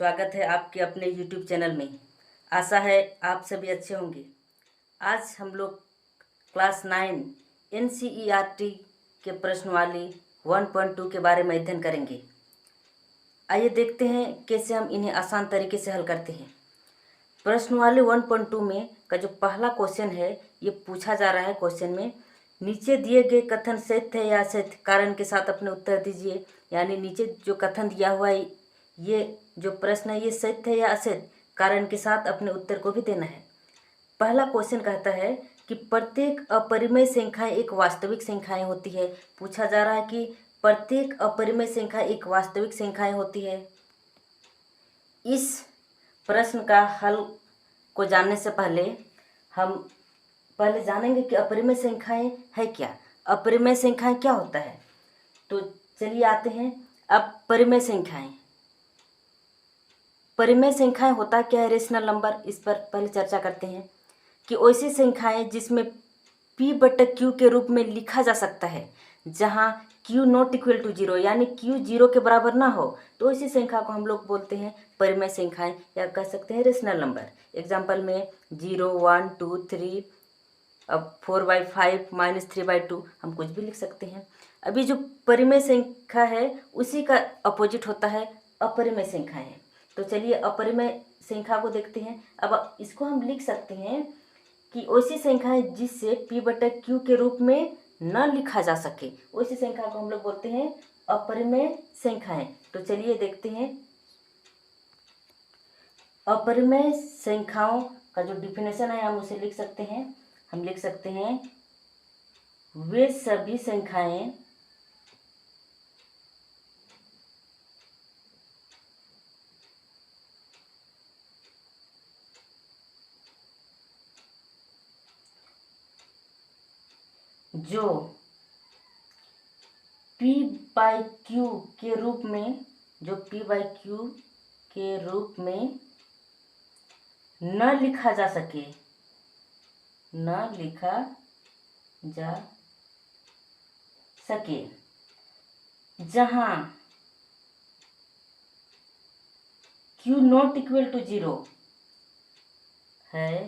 स्वागत है आपके अपने YouTube चैनल में। आशा है आप सभी अच्छे होंगे। आज हम लोग क्लास 9 NCERT के प्रश्नवाली 1.2 के बारे में अध्ययन करेंगे। आइए देखते हैं कैसे हम इन्हें आसान तरीके से हल करते हैं। प्रश्नवाली 1.2 में का जो पहला क्वेश्चन है, ये पूछा जा रहा है क्वेश्चन में, नीचे दिए गए कथन सत्य है या असत्य, कारण के साथ अपने उत्तर दीजिए। यानी नीचे जो कथन दिया हुआ है, ये जो प्रश्न है ये सत्य है या असत्य, कारण के साथ अपने उत्तर को भी देना है। पहला क्वेश्चन कहता है कि प्रत्येक अपरिमेय संख्या एक वास्तविक संख्याएं होती है। पूछा जा रहा है कि प्रत्येक अपरिमेय संख्या एक वास्तविक संख्याएं होती है। इस प्रश्न का हल को जानने से पहले हम पहले जानेंगे कि अपरिमेय संख्याएं है क्या। अपरिमेय संख्याएं क्या होता है, तो चलिए आते हैं। अब परिमेय संख्याएं, परिमेय संख्याएं होता क्या है, रेशनल नंबर, इस पर पहले चर्चा करते हैं कि ऐसी संख्याएं जिसमें p/q के रूप में लिखा जा सकता है, जहां q नॉट इक्वल टू 0 यानी q 0 के बराबर ना हो, तो इसी संख्या को हम लोग बोलते हैं परिमेय संख्याएं या कह सकते हैं रेशनल नंबर। एग्जाम्पल में 0, 1, 2, 3, अब 4/5 -3/2 हम कुछ भी लिख सकते हैं। अभी जो परिमेय संख्या है उसी का अपोजिट होता है अपरिमेय संख्याएं। तो चलिए अपरिमेय संख्या को देखते हैं। अब इसको हम लिख सकते हैं कि ऐसी संख्याएं जिससे p/q के रूप में न लिखा जा सके, वैसी संख्या को हम लोग बोलते हैं अपरिमेय संख्याएं। तो चलिए देखते हैं। अपरिमेय संख्याओं का जो डिफिनेशन है हम उसे लिख सकते हैं। हम लिख सकते हैं वे सभी संख्याएं जो p/q के रूप में, जो p/q के रूप में न लिखा जा सके, न लिखा जा सके, जहां q नॉट इक्वल टू 0 है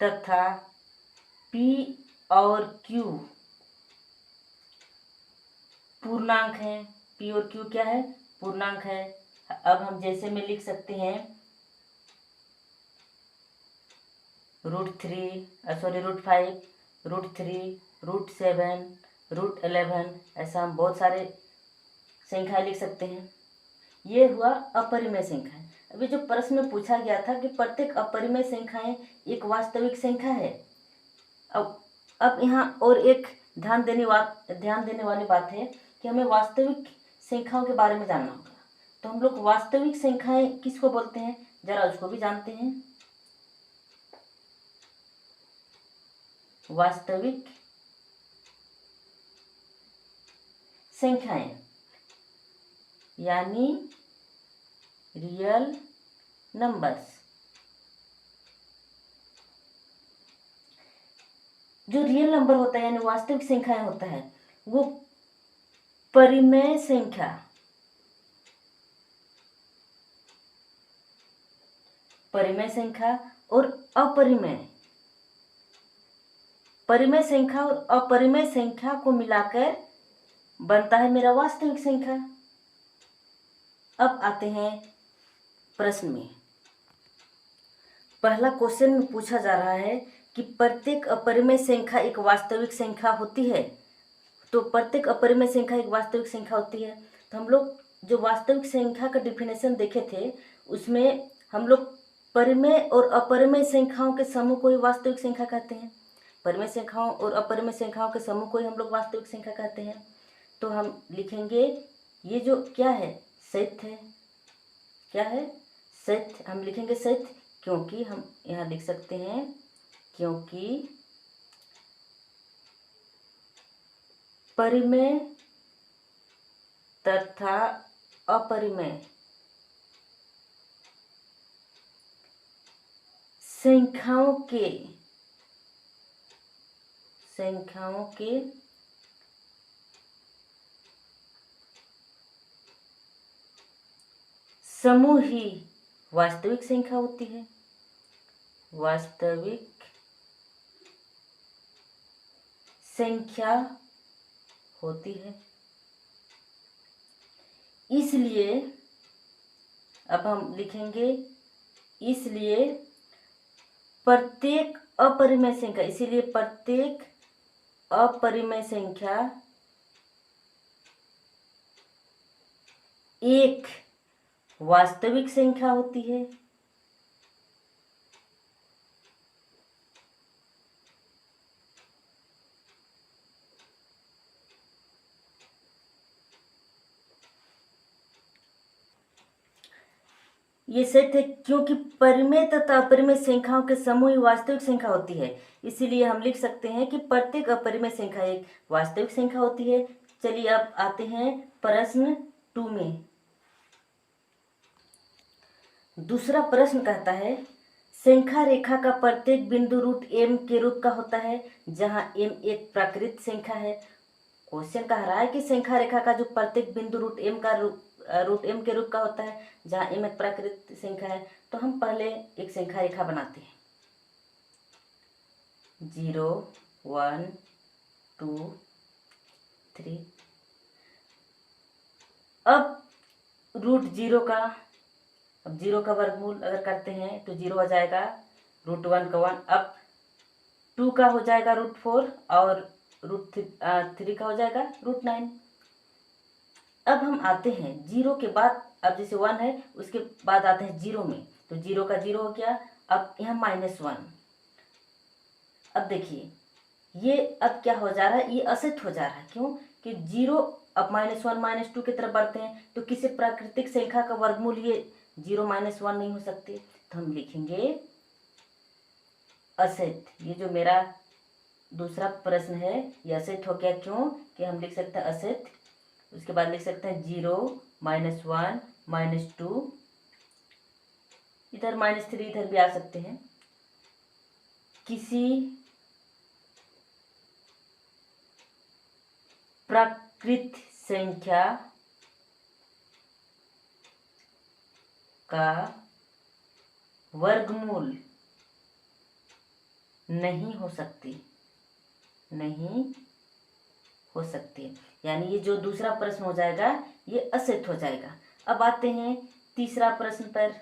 तथा p और q पूर्णांक है। p और q क्या है, पूर्णांक है। अब हम जैसे में लिख सकते हैं √5, √3, √7, √11, ऐसा हम बहुत सारे संख्याएं लिख सकते हैं। ये हुआ अपरिमेय संख्याएं। अभी जो प्रश्न में पूछा गया था कि प्रत्येक अपरिमेय संख्याएं एक वास्तविक संख्या है। अब यहाँ और एक ध्यान देने वाली बात है कि हमें वास्तविक संख्याओं के बारे में जानना होगा। तो हम लोग वास्तविक संख्याएं किसको बोलते हैं, जरा उसको भी जानते हैं। वास्तविक संख्याएं यानी रियल नंबर्स। जो रियल नंबर होता है यानी वास्तविक संख्याएं होता है, वो परिमेय संख्या, परिमेय संख्या और अपरिमेय, परिमेय संख्या और अपरिमेय संख्या को मिलाकर बनता है मेरा वास्तविक संख्या। अब आते हैं प्रश्न में। पहला क्वेश्चन में पूछा जा रहा है कि प्रत्येक अपरिमेय संख्या एक वास्तविक संख्या होती है। तो प्रत्येक अपरिमेय संख्या एक वास्तविक संख्या होती है। तो हम लोग जो वास्तविक संख्या का डिफिनेशन देखे थे, उसमें हम लोग परिमेय और अपरिमेय संख्याओं के समूह को ही वास्तविक संख्या कहते हैं। परिमेय संख्याओं और अपरिमेय संख्याओं के समूह को ही हम लोग वास्तविक संख्या कहते हैं। तो हम लिखेंगे ये जो क्या है, सत्य है। क्या है, सत्य। हम लिखेंगे सत्य, क्योंकि हम यहाँ लिख सकते हैं क्योंकि परिमेय तथा अपरिमेय संख्याओं के समूह ही वास्तविक संख्या होती है। वास्तविक संख्या होती है। इसलिए अब हम लिखेंगे, इसलिए प्रत्येक अपरिमेय संख्या, इसीलिए प्रत्येक अपरिमेय संख्या एक वास्तविक संख्या होती है। ये सत्य है क्योंकि परिमेय तथा अपरिमेय संख्याओं के समूह ही वास्तविक संख्या होती है। इसीलिए हम लिख सकते हैं कि प्रत्येक अपरिमेय संख्या एक वास्तविक संख्या होती है। चलिए अब आते हैं प्रश्न 2 में। दूसरा प्रश्न कहता है, संख्या रेखा का प्रत्येक बिंदु रूट m के रूप का होता है, जहां m एक प्राकृत संख्या है। क्वेश्चन कह रहा है कि संख्या रेखा का जो प्रत्येक बिंदु रूट m के रूप का होता है, जहां m एक प्राकृत संख्या है। तो हम पहले एक संख्या रेखा बनाते हैं। 0 1 2 3। अब रूट 0 का, अब 0 का वर्गमूल अगर करते हैं तो 0 हो जाएगा, रूट 1 का 1। अब 2 का हो जाएगा रूट 4 और रूट 3 का हो जाएगा रूट 9। अब हम आते हैं 0 के बाद, अब जैसे 1 है उसके बाद आते हैं 0 में, तो 0 का 0 हो गया। अब यहाँ -1। अब देखिए ये अब क्या हो जा रहा है, ये असत्य हो जा रहा है। क्यों? कि 0 अब -1 -2 की तरफ बढ़ते हैं तो किसी प्राकृतिक संख्या का वर्गमूल ये 0 -1 नहीं हो सकते। तो हम लिखेंगे असत्य। ये जो मेरा दूसरा प्रश्न है ये असत्य हो गया। क्यों? कि हम लिख सकते हैं असत्य। उसके बाद लिख सकते हैं 0 -1 -2, इधर -3 इधर भी आ सकते हैं। किसी प्राकृत संख्या का वर्गमूल नहीं हो सकती, नहीं हो सकती। यानी ये जो दूसरा प्रश्न हो जाएगा ये असत्य हो जाएगा। अब आते हैं तीसरा प्रश्न पर।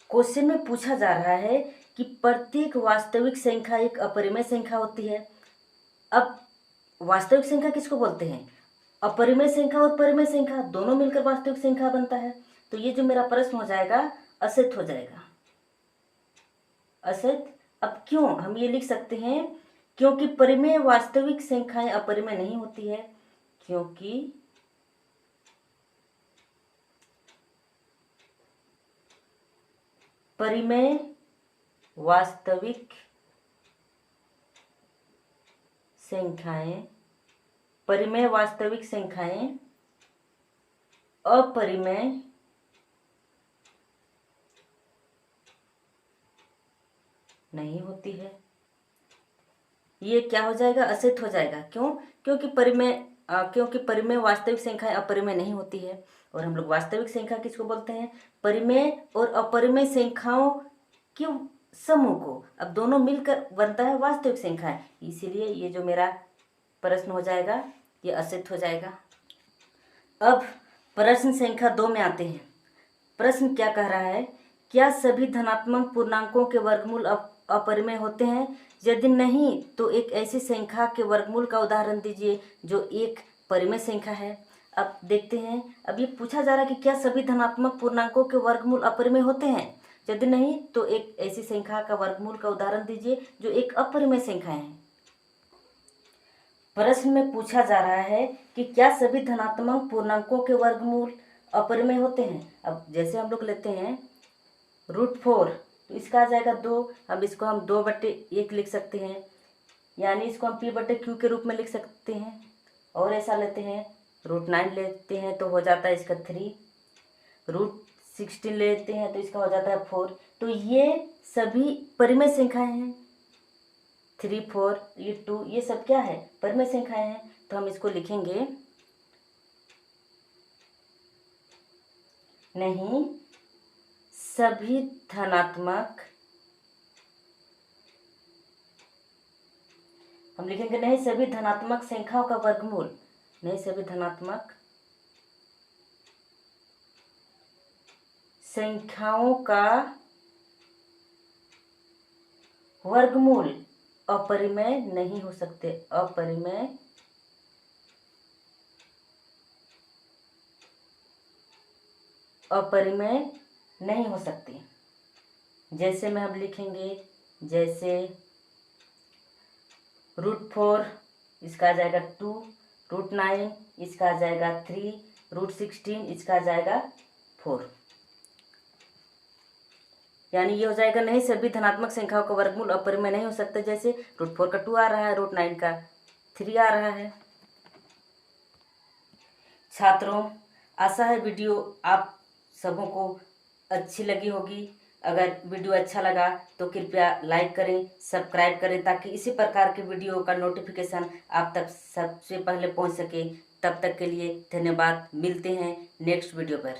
क्वेश्चन में पूछा जा रहा है कि प्रत्येक वास्तविक संख्या एक अपरिमेय संख्या होती है। अब वास्तविक संख्या किसको बोलते हैं? अपरिमेय संख्या और परिमेय संख्या दोनों मिलकर वास्तविक संख्या बनता है। तो ये जो मेरा प्रश्न हो जाएगा असत्य हो जाएगा, असत्य। अब क्यों? हम ये लिख सकते हैं क्योंकि परिमेय वास्तविक संख्याएं अपरिमेय नहीं होती है। क्योंकि परिमेय वास्तविक संख्याएं, परिमेय वास्तविक संख्याएं अपरिमेय नहीं होती है। ये क्या हो जाएगा? असत्य हो जाएगा। क्यों? क्योंकि परिमेय वास्तविक संख्याएं अपरिमेय नहीं होती है। और हम लोग वास्तविक संख्या किसको बोलते हैं? परिमेय और अपरिमेय संख्याओं के समूह को। अब दोनों मिलकर बनता है वास्तविक संख्या। इसीलिए ये जो मेरा प्रश्न हो जाएगा ये असत्य हो जाएगा। अब प्रश्न संख्या 2 में आते हैं। प्रश्न क्या कह रहा है? क्या सभी धनात्मक पूर्णांकों के वर्गमूल अपरिमेय होते हैं? यदि नहीं तो एक ऐसी संख्या के वर्गमूल का उदाहरण दीजिए जो एक परिमेय संख्या है। अब देखते हैं, अब ये पूछा जा रहा है कि क्या सभी धनात्मक पूर्णांकों के वर्गमूल अपरिमेय होते हैं? यदि नहीं तो एक ऐसी संख्या का वर्गमूल का उदाहरण दीजिए जो एक अपरिमेय संख्या है। प्रश्न में पूछा जा रहा है कि क्या सभी धनात्मक पूर्णांकों के वर्गमूल अपरिमेय होते हैं। अब जैसे हम लोग लेते हैं √4, तो इसका आ जाएगा 2। अब इसको हम 2/1 लिख सकते हैं, यानी इसको हम P/Q के रूप में लिख सकते हैं। और ऐसा लेते हैं √9 लेते हैं तो हो जाता है इसका 3, √16 लेते हैं तो इसका हो जाता है 4। तो ये सभी परिमेय संख्याएं हैं। 3 4 ये 2 ये सब क्या है? परिमेय संख्याएं हैं। तो हम इसको लिखेंगे नहीं सभी धनात्मक, हम लिखेंगे नहीं सभी धनात्मक संख्याओं का वर्गमूल, नहीं सभी धनात्मक संख्याओं का वर्गमूल अपरिमेय नहीं हो सकते, अपरिमेय नहीं हो सकते। जैसे में हम लिखेंगे, जैसे √4 इसका आ जाएगा 2, √9 इसका आ जाएगा 3, √16 इसका आ जाएगा 4। यानी ये हो जाएगा नहीं सभी धनात्मक संख्याओं का वर्गमूल अपरिमेय नहीं हो सकता। जैसे √4 का 2 आ रहा है, √9 का 3 आ रहा है। छात्रों, आशा है वीडियो आप सबों को अच्छी लगी होगी। अगर वीडियो अच्छा लगा तो कृपया लाइक करें, सब्सक्राइब करें, ताकि इसी प्रकार के वीडियो का नोटिफिकेशन आप तक सबसे पहले पहुंच सके। तब तक के लिए धन्यवाद। मिलते हैं नेक्स्ट वीडियो पर।